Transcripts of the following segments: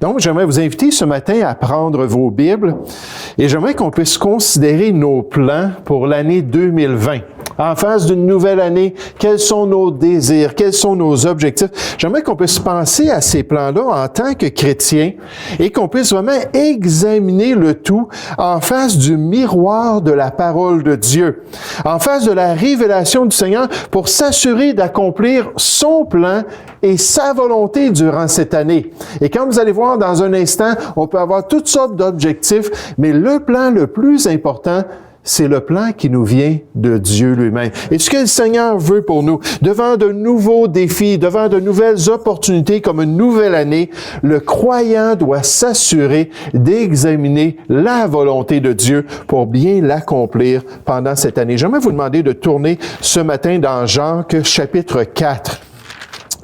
Donc, j'aimerais vous inviter ce matin à prendre vos Bibles et j'aimerais qu'on puisse considérer nos plans pour l'année 2020. En face d'une nouvelle année, quels sont nos désirs, quels sont nos objectifs? J'aimerais qu'on puisse penser à ces plans-là en tant que chrétiens et qu'on puisse vraiment examiner le tout en face du miroir de la parole de Dieu, en face de la révélation du Seigneur pour s'assurer d'accomplir son plan et sa volonté durant cette année. Et comme vous allez voir dans un instant, on peut avoir toutes sortes d'objectifs, mais le plan le plus important, c'est le plan qui nous vient de Dieu lui-même. Et ce que le Seigneur veut pour nous, devant de nouveaux défis, devant de nouvelles opportunités comme une nouvelle année, le croyant doit s'assurer d'examiner la volonté de Dieu pour bien l'accomplir pendant cette année. J'aimerais vous demander de tourner ce matin dans Jacques chapitre 4.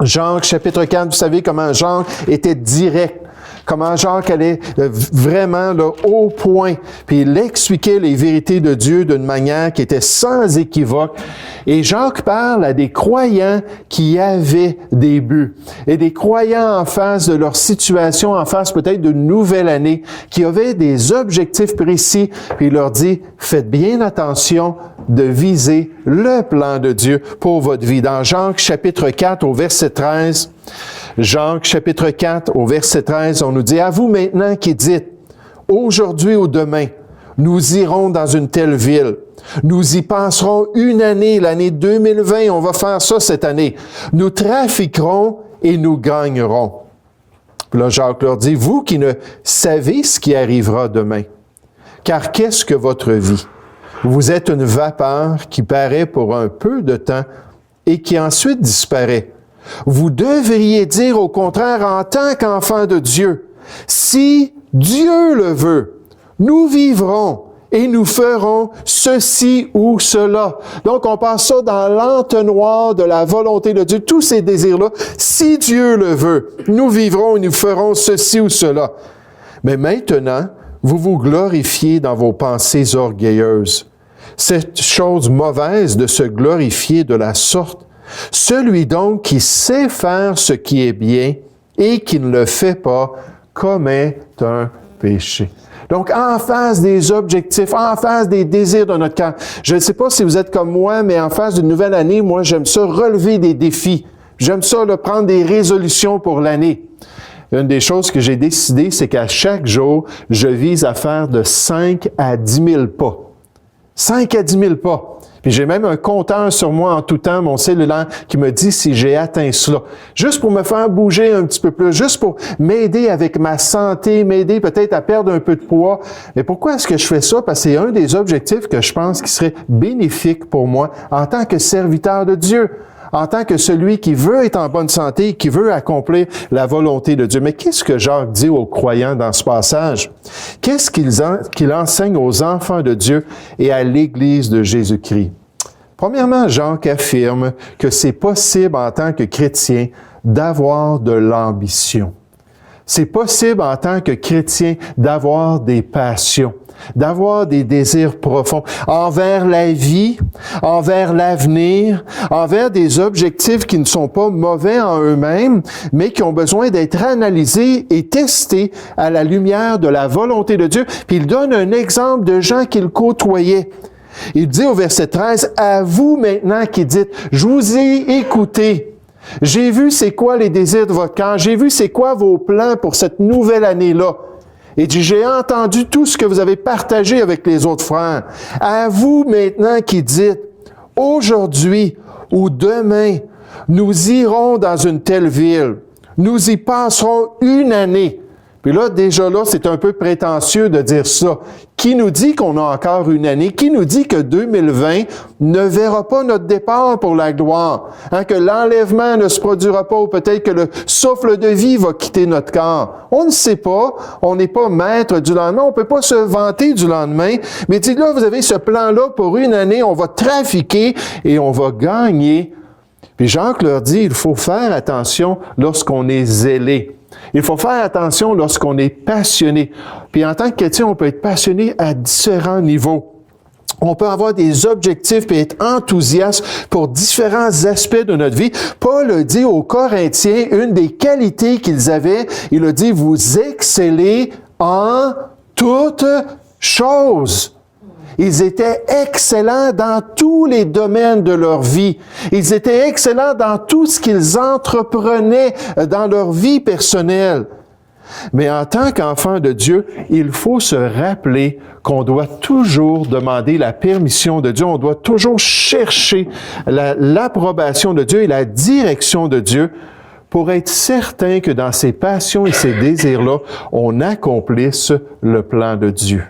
Jacques chapitre 4, vous savez comment Jacques était direct. Comment Jacques allait vraiment là, au point, puis il expliquait les vérités de Dieu d'une manière qui était sans équivoque. Et Jacques parle à des croyants qui avaient des buts, et des croyants en face de leur situation, en face peut-être d'une nouvelle année, qui avaient des objectifs précis, puis il leur dit, faites bien attention de viser le plan de Dieu pour votre vie. Dans Jacques chapitre 4 au verset 13, Jacques chapitre 4 au verset 13, on nous dit, « À vous maintenant qui dites, aujourd'hui ou demain, nous irons dans une telle ville. Nous y passerons une année, l'année 2020, on va faire ça cette année. Nous trafiquerons et nous gagnerons. » Puis là, Jacques leur dit, « Vous qui ne savez ce qui arrivera demain, car qu'est-ce que votre vie? Vous êtes une vapeur qui paraît pour un peu de temps et qui ensuite disparaît. Vous devriez dire au contraire en tant qu'enfant de Dieu, si Dieu le veut, nous vivrons et nous ferons ceci ou cela. » Donc, on passe ça dans l'entonnoir de la volonté de Dieu, tous ces désirs-là. Si Dieu le veut, nous vivrons et nous ferons ceci ou cela. Mais maintenant, vous vous glorifiez dans vos pensées orgueilleuses. Cette chose mauvaise de se glorifier de la sorte. Celui donc qui sait faire ce qui est bien et qui ne le fait pas commet un péché. Donc, en face des objectifs, en face des désirs de notre cœur. Je ne sais pas si vous êtes comme moi, mais en face d'une nouvelle année, moi, j'aime ça relever des défis. J'aime ça là, prendre des résolutions pour l'année. Une des choses que j'ai décidé, c'est qu'à chaque jour, je vise à faire de 5 à 10 000 pas. 5 à 10 000 pas. Puis j'ai même un compteur sur moi en tout temps, mon cellulaire, qui me dit si j'ai atteint cela. Juste pour me faire bouger un petit peu plus, juste pour m'aider avec ma santé, m'aider peut-être à perdre un peu de poids. Mais pourquoi est-ce que je fais ça? Parce que c'est un des objectifs que je pense qui serait bénéfique pour moi en tant que serviteur de Dieu, en tant que celui qui veut être en bonne santé, qui veut accomplir la volonté de Dieu. Mais qu'est-ce que Jacques dit aux croyants dans ce passage? Qu'est-ce qu'il enseigne aux enfants de Dieu et à l'Église de Jésus-Christ? Premièrement, Jacques affirme que c'est possible en tant que chrétien d'avoir de l'ambition. C'est possible en tant que chrétien d'avoir des passions, d'avoir des désirs profonds envers la vie, envers l'avenir, envers des objectifs qui ne sont pas mauvais en eux-mêmes, mais qui ont besoin d'être analysés et testés à la lumière de la volonté de Dieu. Puis il donne un exemple de gens qu'il côtoyait. Il dit au verset 13, « À vous maintenant qui dites, je vous ai écouté. J'ai vu c'est quoi les désirs de votre cœur. J'ai vu c'est quoi vos plans pour cette nouvelle année-là. Et dit, j'ai entendu tout ce que vous avez partagé avec les autres frères. À vous maintenant qui dites, aujourd'hui ou demain, nous irons dans une telle ville. Nous y passerons une année. » Puis là, déjà là, c'est un peu prétentieux de dire ça. Qui nous dit qu'on a encore une année? Qui nous dit que 2020 ne verra pas notre départ pour la gloire? Hein, que l'enlèvement ne se produira pas ou peut-être que le souffle de vie va quitter notre corps. On ne sait pas. On n'est pas maître du lendemain. On ne peut pas se vanter du lendemain. Mais dit là, vous avez ce plan-là pour une année. On va trafiquer et on va gagner. Puis Jacques leur dit, il faut faire attention lorsqu'on est zélé. Il faut faire attention lorsqu'on est passionné. Puis en tant que chrétien, on peut être passionné à différents niveaux. On peut avoir des objectifs et être enthousiaste pour différents aspects de notre vie. Paul a dit aux Corinthiens, une des qualités qu'ils avaient, il a dit, vous excellez en toutes choses. Ils étaient excellents dans tous les domaines de leur vie. Ils étaient excellents dans tout ce qu'ils entreprenaient dans leur vie personnelle. Mais en tant qu'enfant de Dieu, il faut se rappeler qu'on doit toujours demander la permission de Dieu. On doit toujours chercher l'approbation de Dieu et la direction de Dieu pour être certain que dans ces passions et ces désirs-là, on accomplisse le plan de Dieu.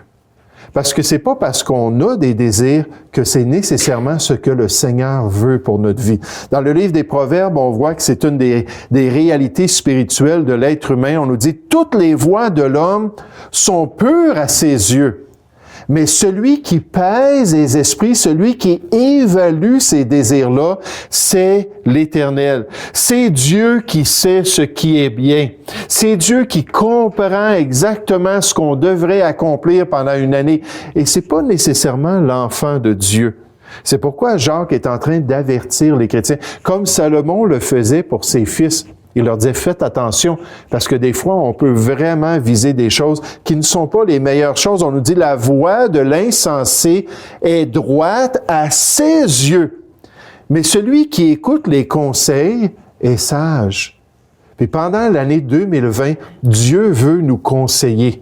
Parce que c'est pas parce qu'on a des désirs que c'est nécessairement ce que le Seigneur veut pour notre vie. Dans le livre des Proverbes, on voit que c'est une des réalités spirituelles de l'être humain. On nous dit, toutes les voies de l'homme sont pures à ses yeux. Mais celui qui pèse les esprits, celui qui évalue ces désirs-là, c'est l'Éternel. C'est Dieu qui sait ce qui est bien. C'est Dieu qui comprend exactement ce qu'on devrait accomplir pendant une année. Et c'est pas nécessairement l'enfant de Dieu. C'est pourquoi Jacques est en train d'avertir les chrétiens, comme Salomon le faisait pour ses fils. Il leur disait, faites attention, parce que des fois, on peut vraiment viser des choses qui ne sont pas les meilleures choses. On nous dit, la voie de l'insensé est droite à ses yeux. Mais celui qui écoute les conseils est sage. Puis pendant l'année 2020, Dieu veut nous conseiller.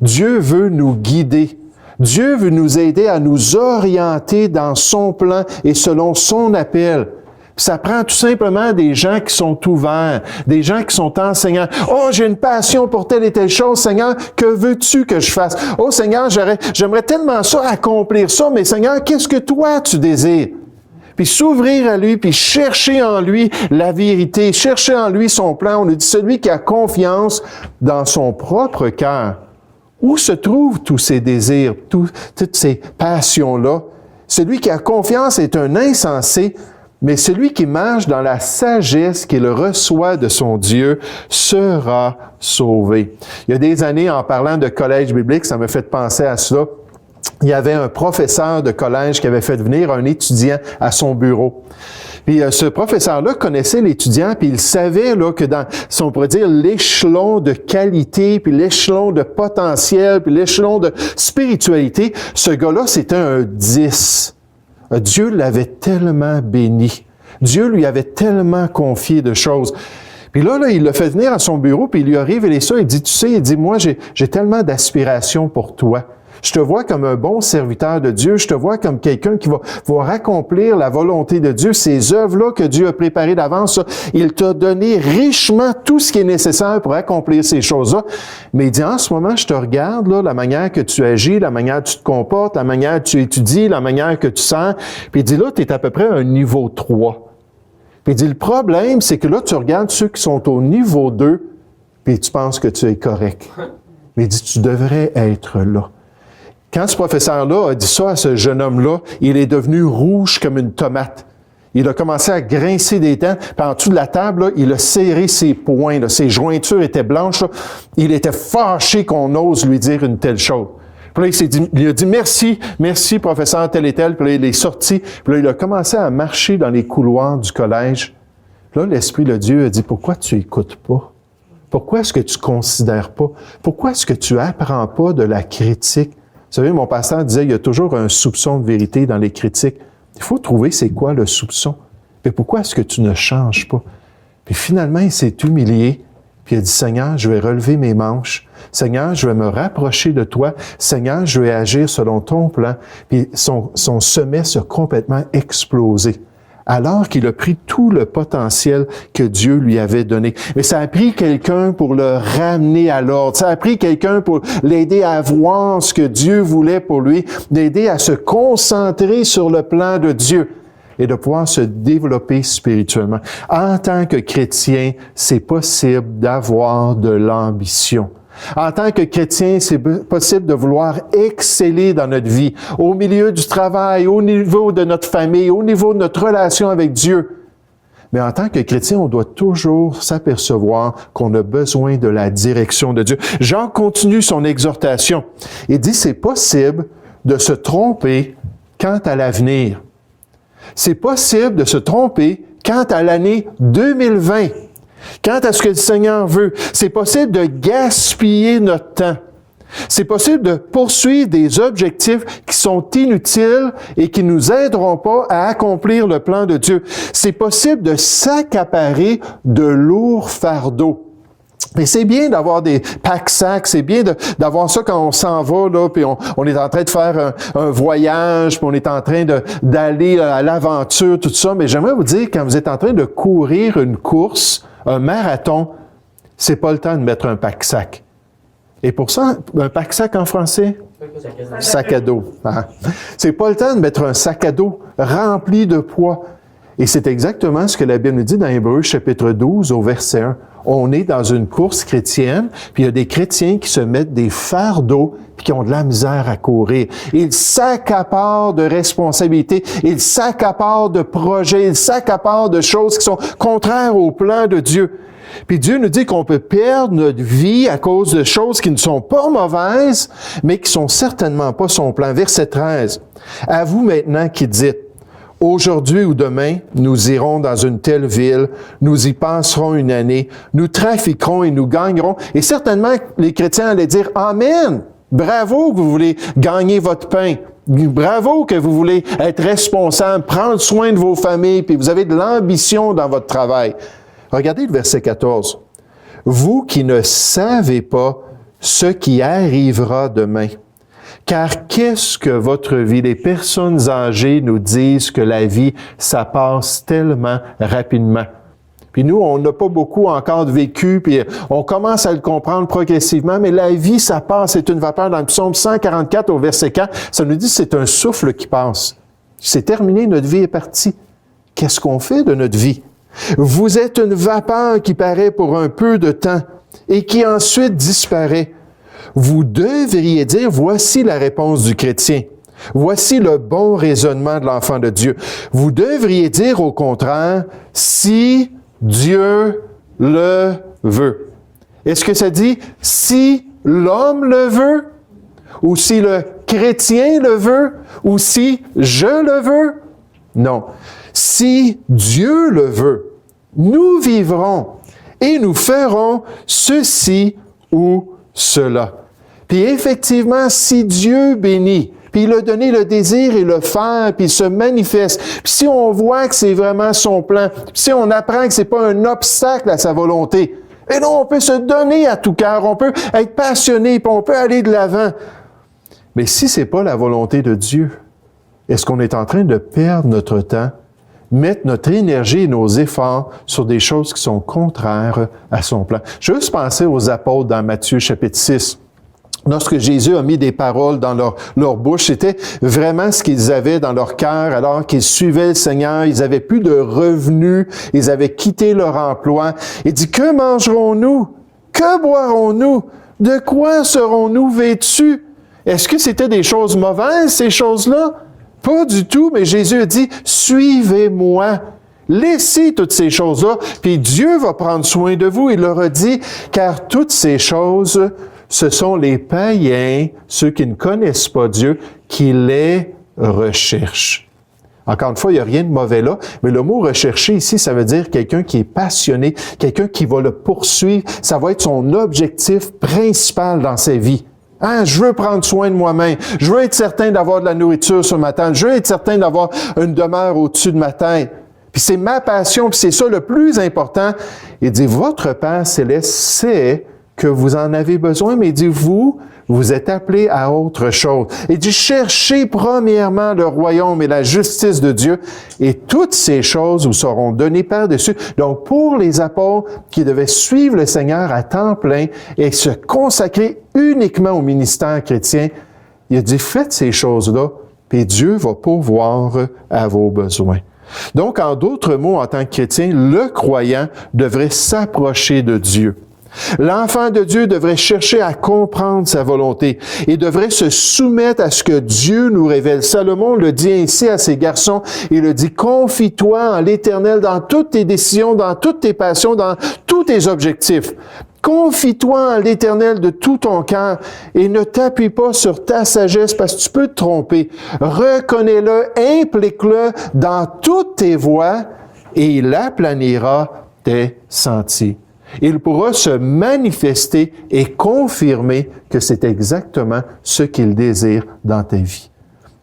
Dieu veut nous guider. Dieu veut nous aider à nous orienter dans son plan et selon son appel. Ça prend tout simplement des gens qui sont ouverts, des gens qui sont enseignants. « Oh, j'ai une passion pour telle et telle chose, Seigneur, que veux-tu que je fasse? Oh, Seigneur, j'aimerais tellement ça, accomplir ça, mais Seigneur, qu'est-ce que toi tu désires? » Puis s'ouvrir à lui, puis chercher en lui la vérité, chercher en lui son plan. On nous dit, celui qui a confiance dans son propre cœur. Où se trouvent tous ces désirs, toutes ces passions-là? Celui qui a confiance est un insensé, mais celui qui marche dans la sagesse qu'il reçoit de son Dieu sera sauvé. Il y a des années, en parlant de collège biblique, ça me fait penser à cela. Il y avait un professeur de collège qui avait fait venir un étudiant à son bureau. Puis ce professeur-là connaissait l'étudiant, puis il savait là que dans, si on pourrait dire, l'échelon de qualité, puis l'échelon de potentiel, puis l'échelon de spiritualité, ce gars-là, c'était un 10. Dieu l'avait tellement béni. Dieu lui avait tellement confié de choses. Puis là, il l'a fait venir à son bureau, puis il lui a révélé ça. Il dit, tu sais, il dit, moi, j'ai tellement d'aspiration pour toi. Je te vois comme un bon serviteur de Dieu. Je te vois comme quelqu'un qui va accomplir la volonté de Dieu. Ces œuvres-là que Dieu a préparées d'avance, ça, il t'a donné richement tout ce qui est nécessaire pour accomplir ces choses-là. Mais il dit, en ce moment, je te regarde, là, la manière que tu agis, la manière que tu te comportes, la manière que tu étudies, la manière que tu sens. Puis il dit, là, tu es à peu près à un niveau 3. Puis il dit, le problème, c'est que là, tu regardes ceux qui sont au niveau 2, puis tu penses que tu es correct. Mais il dit, tu devrais être là. Quand ce professeur-là a dit ça à ce jeune homme-là, il est devenu rouge comme une tomate. Il a commencé à grincer des dents, puis en dessous de la table, là, il a serré ses poings, là, ses jointures étaient blanches. Là. Il était fâché qu'on ose lui dire une telle chose. Puis là, il a dit merci, professeur tel et tel. Puis là, il est sorti. Puis là, il a commencé à marcher dans les couloirs du collège. Puis là, l'Esprit de Dieu a dit, pourquoi tu écoutes pas? Pourquoi est-ce que tu considères pas? Pourquoi est-ce que tu apprends pas de la critique? Vous savez, mon pasteur disait, il y a toujours un soupçon de vérité dans les critiques. Il faut trouver c'est quoi le soupçon. Mais pourquoi est-ce que tu ne changes pas? Puis finalement, il s'est humilié, puis il a dit, Seigneur, je vais relever mes manches. Seigneur, je vais me rapprocher de toi. Seigneur, je vais agir selon ton plan. Puis son sommet s'est complètement explosé. Alors qu'il a pris tout le potentiel que Dieu lui avait donné. Mais ça a pris quelqu'un pour le ramener à l'ordre. Ça a pris quelqu'un pour l'aider à voir ce que Dieu voulait pour lui, d'aider à se concentrer sur le plan de Dieu et de pouvoir se développer spirituellement. En tant que chrétien, c'est possible d'avoir de l'ambition. En tant que chrétien, c'est possible de vouloir exceller dans notre vie, au milieu du travail, au niveau de notre famille, au niveau de notre relation avec Dieu. Mais en tant que chrétien, on doit toujours s'apercevoir qu'on a besoin de la direction de Dieu. Jean continue son exhortation. Il dit, c'est possible de se tromper quant à l'avenir. C'est possible de se tromper quant à l'année 2020, quant à ce que le Seigneur veut. C'est possible de gaspiller notre temps. C'est possible de poursuivre des objectifs qui sont inutiles et qui ne nous aideront pas à accomplir le plan de Dieu. C'est possible de s'accaparer de lourds fardeaux. Mais c'est bien d'avoir des pack-sacs, c'est bien d'avoir ça quand on s'en va, là, puis on est en train de faire un voyage, puis on est en train d'aller à l'aventure, tout ça. Mais j'aimerais vous dire, quand vous êtes en train de courir une course, un marathon, c'est pas le temps de mettre un pack-sac. Et pour ça, un pack-sac en français? Sac à dos. Ah. C'est pas le temps de mettre un sac à dos rempli de poids. Et c'est exactement ce que la Bible nous dit dans Hébreux chapitre 12 au verset 1. On est dans une course chrétienne, puis il y a des chrétiens qui se mettent des fardeaux puis qui ont de la misère à courir. Ils s'accaparent de responsabilités, ils s'accaparent de projets, ils s'accaparent de choses qui sont contraires au plan de Dieu. Puis Dieu nous dit qu'on peut perdre notre vie à cause de choses qui ne sont pas mauvaises, mais qui sont certainement pas son plan. Verset 13. À vous maintenant qui dites, aujourd'hui ou demain, nous irons dans une telle ville, nous y passerons une année, nous trafiquerons et nous gagnerons. Et certainement, les chrétiens allaient dire « Amen! Bravo que vous voulez gagner votre pain. Bravo que vous voulez être responsable, prendre soin de vos familles, puis vous avez de l'ambition dans votre travail. » Regardez le verset 14. « Vous qui ne savez pas ce qui arrivera demain. » Car qu'est-ce que votre vie? Les personnes âgées nous disent que la vie, ça passe tellement rapidement. Puis nous, on n'a pas beaucoup encore vécu, puis on commence à le comprendre progressivement, mais la vie, ça passe, c'est une vapeur. Dans le psaume 144 au verset 4, ça nous dit que c'est un souffle qui passe. C'est terminé, notre vie est partie. Qu'est-ce qu'on fait de notre vie? Vous êtes une vapeur qui paraît pour un peu de temps et qui ensuite disparaît. Vous devriez dire, voici la réponse du chrétien. Voici le bon raisonnement de l'enfant de Dieu. Vous devriez dire au contraire, si Dieu le veut. Est-ce que ça dit, si l'homme le veut? Ou si le chrétien le veut? Ou si je le veux? Non. Si Dieu le veut, nous vivrons et nous ferons ceci ou cela. Puis effectivement, si Dieu bénit, puis il a donné le désir et le faire, puis il se manifeste, puis si on voit que c'est vraiment son plan, puis si on apprend que c'est pas un obstacle à sa volonté, et non, on peut se donner à tout cœur, on peut être passionné, puis on peut aller de l'avant. Mais si c'est pas la volonté de Dieu, est-ce qu'on est en train de perdre notre temps, mettre notre énergie et nos efforts sur des choses qui sont contraires à son plan? Je veux juste penser aux apôtres dans Matthieu chapitre 6. Lorsque Jésus a mis des paroles dans leur bouche, c'était vraiment ce qu'ils avaient dans leur cœur alors qu'ils suivaient le Seigneur. Ils avaient plus de revenus, ils avaient quitté leur emploi. Il dit, que mangerons-nous? Que boirons-nous? De quoi serons-nous vêtus? Est-ce que c'était des choses mauvaises, ces choses-là? Pas du tout, mais Jésus a dit, suivez-moi. Laissez toutes ces choses-là, puis Dieu va prendre soin de vous. Il leur a dit, car toutes ces choses, ce sont les païens, ceux qui ne connaissent pas Dieu, qui les recherchent. Encore une fois, il n'y a rien de mauvais là, mais le mot « rechercher » ici, ça veut dire quelqu'un qui est passionné, quelqu'un qui va le poursuivre. Ça va être son objectif principal dans sa vie. Ah, je veux prendre soin de moi-même. Je veux être certain d'avoir de la nourriture sur ma table. Je veux être certain d'avoir une demeure au-dessus de ma tête. Puis c'est ma passion, puis c'est ça le plus important. Il dit, votre Père céleste sait que vous en avez besoin, mais il dit, vous êtes appelés à autre chose. Il dit, cherchez premièrement le royaume et la justice de Dieu, et toutes ces choses vous seront données par-dessus. Donc, pour les apôtres qui devaient suivre le Seigneur à temps plein et se consacrer uniquement au ministère chrétien, il a dit, faites ces choses-là, puis Dieu va pourvoir à vos besoins. Donc, en d'autres mots, en tant que chrétien, le croyant devrait s'approcher de Dieu. L'enfant de Dieu devrait chercher à comprendre sa volonté et devrait se soumettre à ce que Dieu nous révèle. Salomon le dit ainsi à ses garçons, il le dit, confie-toi en l'Éternel dans toutes tes décisions, dans toutes tes passions, dans tous tes objectifs. Confie-toi en l'Éternel de tout ton cœur et ne t'appuie pas sur ta sagesse parce que tu peux te tromper. Reconnais-le, implique-le dans toutes tes voies et il aplanira tes sentiers. Il pourra se manifester et confirmer que c'est exactement ce qu'il désire dans ta vie.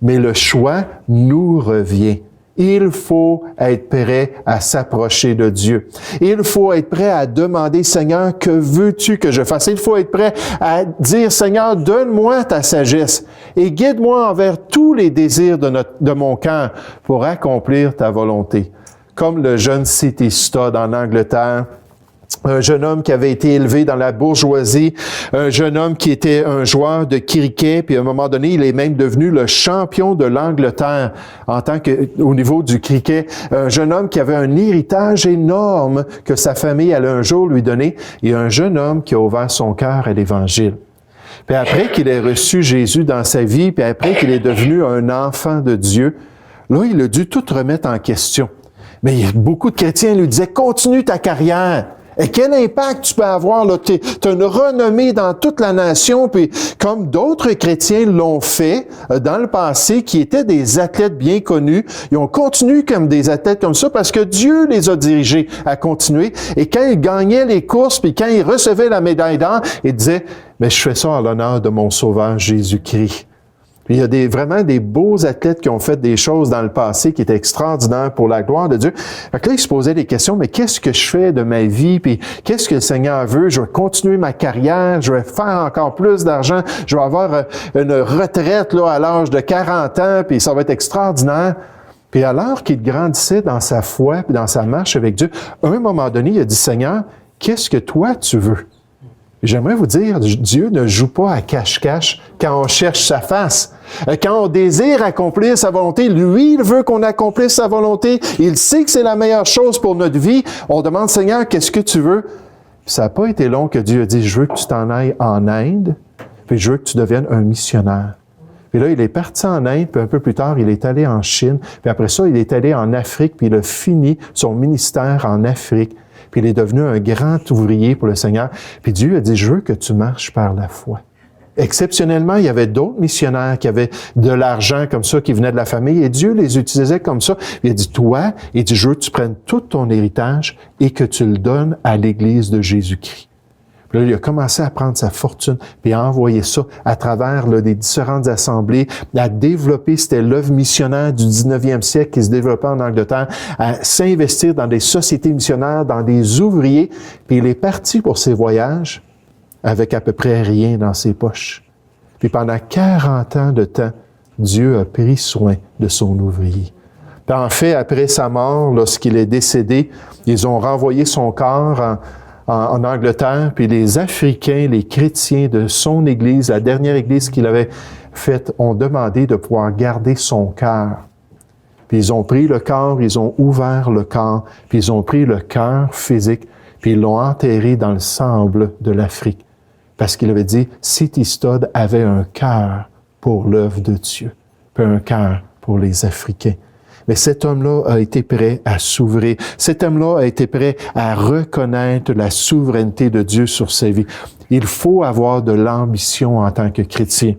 Mais le choix nous revient. Il faut être prêt à s'approcher de Dieu. Il faut être prêt à demander, Seigneur, que veux-tu que je fasse? Il faut être prêt à dire, Seigneur, donne-moi ta sagesse et guide-moi envers tous les désirs de mon cœur pour accomplir ta volonté. Comme le jeune C.T. Studd en Angleterre, un jeune homme qui avait été élevé dans la bourgeoisie, un jeune homme qui était un joueur de cricket, puis à un moment donné, il est même devenu le champion de l'Angleterre au niveau du cricket. Un jeune homme qui avait un héritage énorme que sa famille allait un jour lui donner, et un jeune homme qui a ouvert son cœur à l'Évangile. Puis après qu'il ait reçu Jésus dans sa vie, puis après qu'il est devenu un enfant de Dieu, là, il a dû tout remettre en question. Mais beaucoup de chrétiens lui disaient, continue ta carrière. Et quel impact tu peux avoir, là? Tu as une renommée dans toute la nation, puis comme d'autres chrétiens l'ont fait dans le passé, qui étaient des athlètes bien connus, ils ont continué comme des athlètes comme ça parce que Dieu les a dirigés à continuer. Et quand ils gagnaient les courses, puis quand ils recevaient la médaille d'or, ils disaient, mais je fais ça en l'honneur de mon Sauveur Jésus-Christ. Puis il y a vraiment des beaux athlètes qui ont fait des choses dans le passé qui étaient extraordinaires pour la gloire de Dieu. Fait que là, ils se posaient des questions, mais qu'est-ce que je fais de ma vie? Puis qu'est-ce que le Seigneur veut? Je vais continuer ma carrière, je vais faire encore plus d'argent, je vais avoir une retraite là à l'âge de 40 ans, puis ça va être extraordinaire. Puis alors qu'il grandissait dans sa foi puis dans sa marche avec Dieu, à un moment donné, il a dit, Seigneur, qu'est-ce que toi tu veux? J'aimerais vous dire, Dieu ne joue pas à cache-cache quand on cherche sa face. Quand on désire accomplir sa volonté, lui, il veut qu'on accomplisse sa volonté. Il sait que c'est la meilleure chose pour notre vie. On demande, Seigneur, qu'est-ce que tu veux? Puis ça n'a pas été long que Dieu a dit, je veux que tu t'en ailles en Inde, puis je veux que tu deviennes un missionnaire. Puis là, il est parti en Inde, puis un peu plus tard, il est allé en Chine, puis après ça, il est allé en Afrique, puis il a fini son ministère en Afrique. Puis il est devenu un grand ouvrier pour le Seigneur. Puis Dieu a dit, je veux que tu marches par la foi. Exceptionnellement, il y avait d'autres missionnaires qui avaient de l'argent comme ça, qui venaient de la famille, et Dieu les utilisait comme ça. Il a dit, toi, il dit, je veux que tu prennes tout ton héritage et que tu le donnes à l'Église de Jésus-Christ. Puis là, il a commencé à prendre sa fortune, puis à envoyer ça à travers là, des différentes assemblées, à développer, c'était l'œuvre missionnaire du 19e siècle qui se développait en Angleterre, à s'investir dans des sociétés missionnaires, dans des ouvriers, puis il est parti pour ses voyages avec à peu près rien dans ses poches. Puis pendant 40 ans de temps, Dieu a pris soin de son ouvrier. Puis en fait, après sa mort, lorsqu'il est décédé, ils ont renvoyé son corps en Angleterre, puis les Africains, les chrétiens de son Église, la dernière Église qu'il avait faite, ont demandé de pouvoir garder son cœur. Puis ils ont pris le corps, ils ont ouvert le corps, puis ils ont pris le cœur physique, puis ils l'ont enterré dans le sable de l'Afrique. Parce qu'il avait dit, C.T. Studd avait un cœur pour l'œuvre de Dieu, puis un cœur pour les Africains. Mais cet homme-là a été prêt à s'ouvrir. Cet homme-là a été prêt à reconnaître la souveraineté de Dieu sur sa vie. Il faut avoir de l'ambition en tant que chrétien.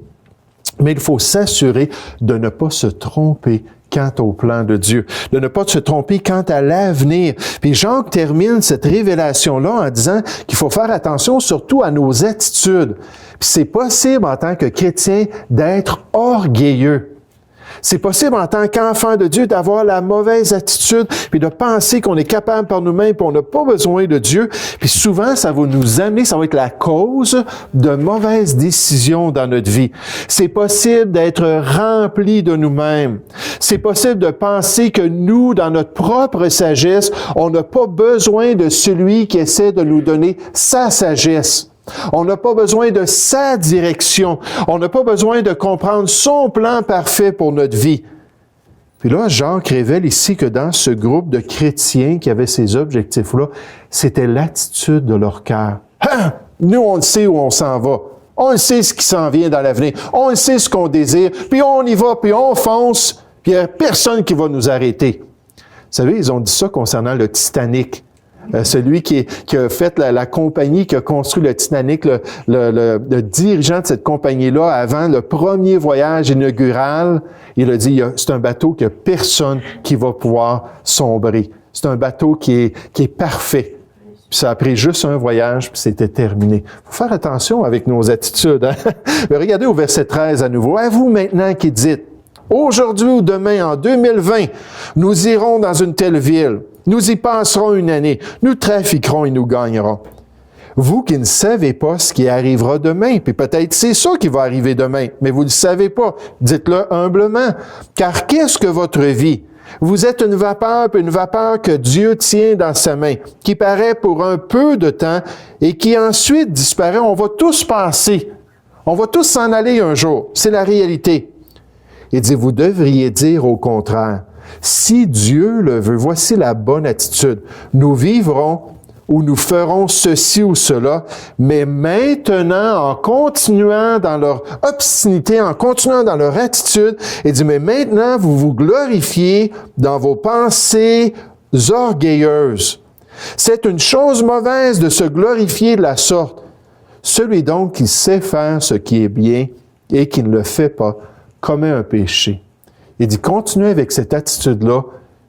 Mais il faut s'assurer de ne pas se tromper quant au plan de Dieu, de ne pas se tromper quant à l'avenir. Puis Jacques termine cette révélation-là en disant qu'il faut faire attention surtout à nos attitudes. Puis c'est possible en tant que chrétien d'être orgueilleux. C'est possible en tant qu'enfant de Dieu d'avoir la mauvaise attitude puis de penser qu'on est capable par nous-mêmes puis on n'a pas besoin de Dieu. Puis souvent, ça va nous amener, ça va être la cause de mauvaises décisions dans notre vie. C'est possible d'être rempli de nous-mêmes. C'est possible de penser que nous, dans notre propre sagesse, on n'a pas besoin de celui qui essaie de nous donner sa sagesse. On n'a pas besoin de sa direction. On n'a pas besoin de comprendre son plan parfait pour notre vie. Puis là, Jacques révèle ici que dans ce groupe de chrétiens qui avaient ces objectifs-là, c'était l'attitude de leur cœur. Hein? Nous, on le sait où on s'en va. On le sait ce qui s'en vient dans l'avenir. On le sait ce qu'on désire. Puis on y va, puis on fonce. Puis il n'y a personne qui va nous arrêter. Vous savez, ils ont dit ça concernant le Titanic. celui qui a fait la compagnie, qui a construit le Titanic, le dirigeant de cette compagnie-là, avant le premier voyage inaugural, il a dit, c'est un bateau qu'il n'y a personne qui va pouvoir sombrer. C'est un bateau qui est parfait. Puis ça a pris juste un voyage, puis c'était terminé. Il faut faire attention avec nos attitudes. Hein? Regardez au verset 13 à nouveau. « À vous maintenant qui dites, aujourd'hui ou demain, en 2020, nous irons dans une telle ville, nous y passerons une année, nous trafiquerons et nous gagnerons. Vous qui ne savez pas ce qui arrivera demain, puis peut-être c'est ça qui va arriver demain, mais vous ne le savez pas, dites-le humblement. Car qu'est-ce que votre vie? Vous êtes une vapeur que Dieu tient dans sa main, qui paraît pour un peu de temps et qui ensuite disparaît. On va tous passer. On va tous s'en aller un jour. C'est la réalité. Il dit, vous devriez dire au contraire, si Dieu le veut, voici la bonne attitude. Nous vivrons ou nous ferons ceci ou cela, mais maintenant, en continuant dans leur obstinité, en continuant dans leur attitude, il dit, mais maintenant, vous vous glorifiez dans vos pensées orgueilleuses. C'est une chose mauvaise de se glorifier de la sorte. Celui donc qui sait faire ce qui est bien et qui ne le fait pas, commet un péché. Il dit, continuez avec cette attitude-là,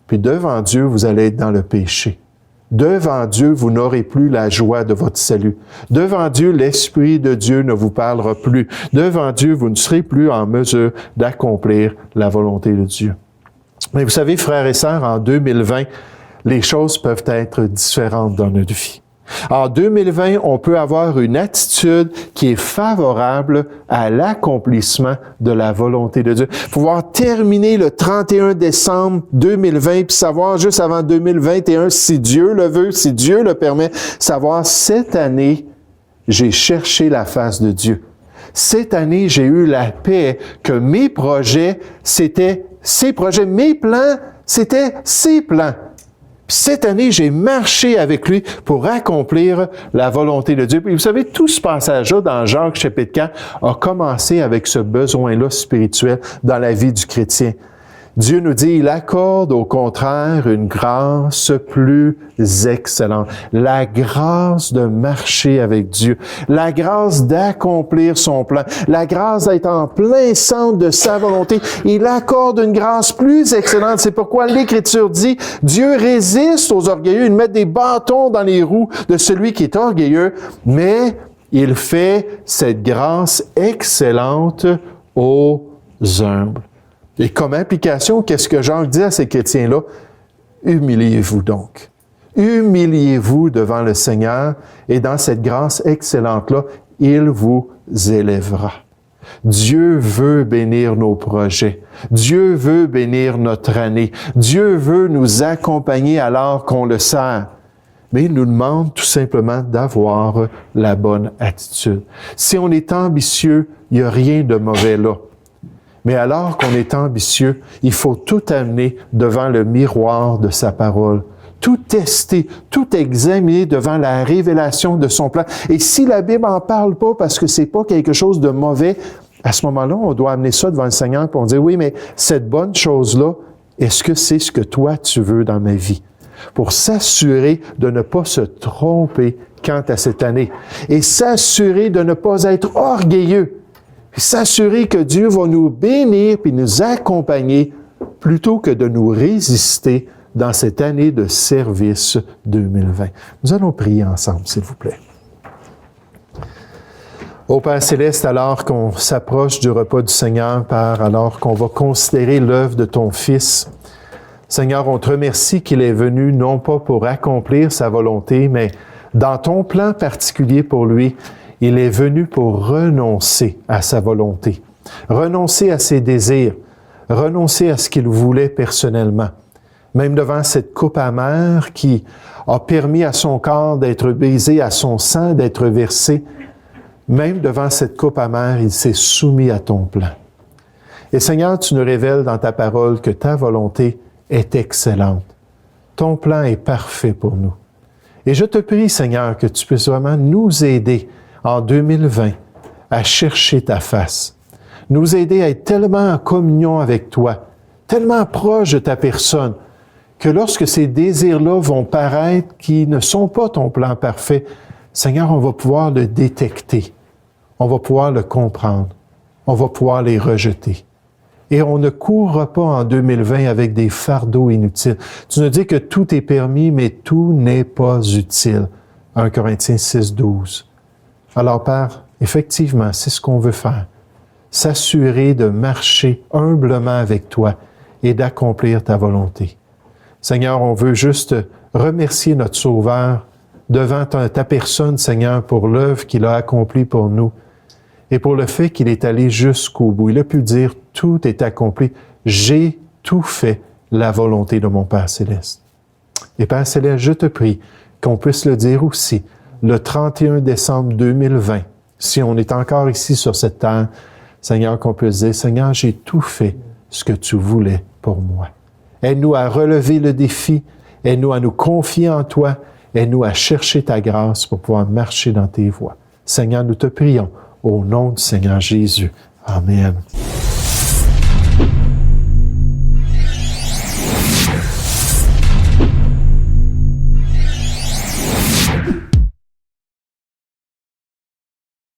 puis devant Dieu, vous allez être dans le péché. Devant Dieu, vous n'aurez plus la joie de votre salut. Devant Dieu, l'Esprit de Dieu ne vous parlera plus. Devant Dieu, vous ne serez plus en mesure d'accomplir la volonté de Dieu. Mais vous savez, frères et sœurs, en 2020, les choses peuvent être différentes dans notre vie. En 2020, on peut avoir une attitude qui est favorable à l'accomplissement de la volonté de Dieu. Pouvoir terminer le 31 décembre 2020 puis savoir juste avant 2021, si Dieu le veut, si Dieu le permet, savoir cette année, j'ai cherché la face de Dieu. Cette année, j'ai eu la paix que mes projets, c'était ses projets, mes plans, c'était ses plans. Puis cette année, j'ai marché avec lui pour accomplir la volonté de Dieu. Puis vous savez, tout ce passage-là dans Jacques chapitre 4 a commencé avec ce besoin-là spirituel dans la vie du chrétien. Dieu nous dit, il accorde au contraire une grâce plus excellente. La grâce de marcher avec Dieu. La grâce d'accomplir son plan. La grâce d'être en plein centre de sa volonté. Il accorde une grâce plus excellente. C'est pourquoi l'Écriture dit, Dieu résiste aux orgueilleux. Il met des bâtons dans les roues de celui qui est orgueilleux, mais il fait cette grâce excellente aux humbles. Et comme implication, qu'est-ce que Jacques dit à ces chrétiens-là? Humiliez-vous donc. Humiliez-vous devant le Seigneur et dans cette grâce excellente-là, il vous élèvera. Dieu veut bénir nos projets. Dieu veut bénir notre année. Dieu veut nous accompagner alors qu'on le sert. Mais il nous demande tout simplement d'avoir la bonne attitude. Si on est ambitieux, il n'y a rien de mauvais là. Mais alors qu'on est ambitieux, il faut tout amener devant le miroir de sa parole. Tout tester, tout examiner devant la révélation de son plan. Et si la Bible n'en parle pas parce que c'est pas quelque chose de mauvais, à ce moment-là, on doit amener ça devant le Seigneur et on dit, oui, mais cette bonne chose-là, est-ce que c'est ce que toi tu veux dans ma vie? Pour s'assurer de ne pas se tromper quant à cette année. Et s'assurer de ne pas être orgueilleux. Puis s'assurer que Dieu va nous bénir puis nous accompagner plutôt que de nous résister dans cette année de service 2020. Nous allons prier ensemble, s'il vous plaît. Ô Père Céleste, alors qu'on s'approche du repas du Seigneur, Père, alors qu'on va considérer l'œuvre de ton Fils, Seigneur, on te remercie qu'il est venu non pas pour accomplir sa volonté, mais dans ton plan particulier pour lui, il est venu pour renoncer à sa volonté, renoncer à ses désirs, renoncer à ce qu'il voulait personnellement. Même devant cette coupe amère qui a permis à son corps d'être brisé, à son sang d'être versé, même devant cette coupe amère, il s'est soumis à ton plan. Et Seigneur, tu nous révèles dans ta parole que ta volonté est excellente. Ton plan est parfait pour nous. Et je te prie, Seigneur, que tu puisses vraiment nous aider en 2020 à chercher ta face, nous aider à être tellement en communion avec toi, tellement proche de ta personne, que lorsque ces désirs-là vont paraître qui ne sont pas ton plan parfait, Seigneur, on va pouvoir le détecter, on va pouvoir le comprendre, on va pouvoir les rejeter. Et on ne courra pas en 2020 avec des fardeaux inutiles. Tu nous dis que tout est permis, mais tout n'est pas utile. 1 Corinthiens 6, 12. Alors, Père, effectivement, c'est ce qu'on veut faire. S'assurer de marcher humblement avec toi et d'accomplir ta volonté. Seigneur, on veut juste remercier notre Sauveur devant ta personne, Seigneur, pour l'œuvre qu'il a accomplie pour nous et pour le fait qu'il est allé jusqu'au bout. Il a pu dire, tout est accompli. J'ai tout fait, la volonté de mon Père Céleste. Et Père Céleste, je te prie qu'on puisse le dire aussi le 31 décembre 2020, si on est encore ici sur cette terre, Seigneur, qu'on puisse dire, Seigneur, j'ai tout fait ce que tu voulais pour moi. Aide-nous à relever le défi, aide-nous à nous confier en toi, aide-nous à chercher ta grâce pour pouvoir marcher dans tes voies. Seigneur, nous te prions au nom du Seigneur Jésus. Amen.